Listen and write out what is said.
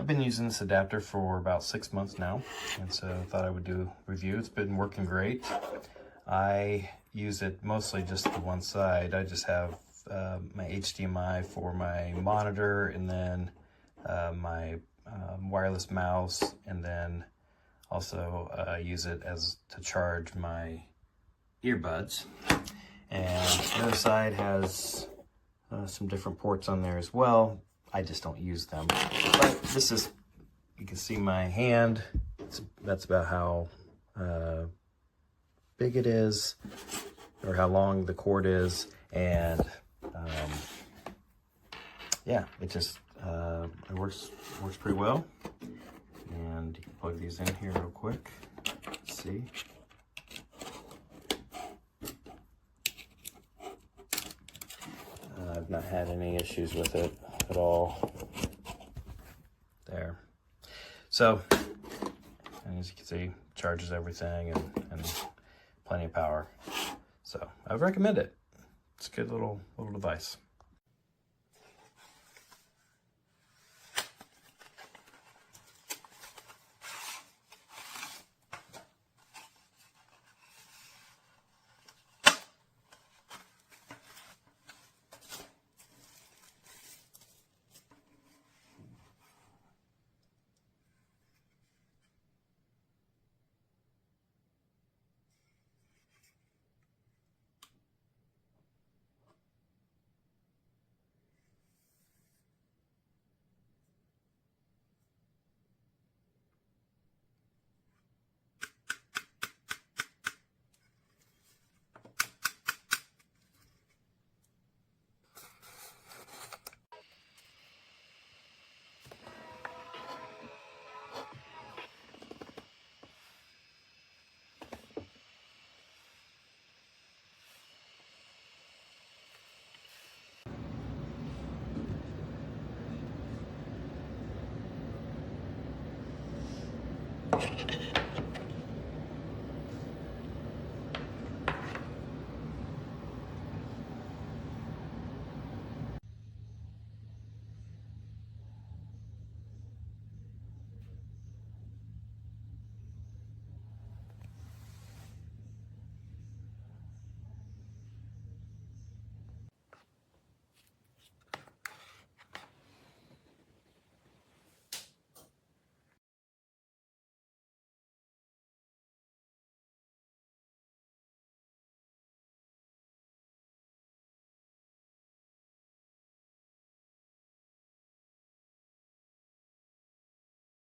I've been using this adapter for about 6 months now, and so I thought I would do a review. It's been working great. I use it mostly just to one side. I just have my HDMI for my monitor, and then my wireless mouse, and then also use it as to charge my earbuds. And the other side has some different ports on there as well. I just don't use them. But this is, you can see my hand. That's about how big it is, or how long the cord is. And yeah, it just it works pretty well. And you can plug these in here real quick. Let's see. I've not had any issues with it at all. There. So, and as you can see, charges everything and plenty of power. So I would recommend it. It's a good little device.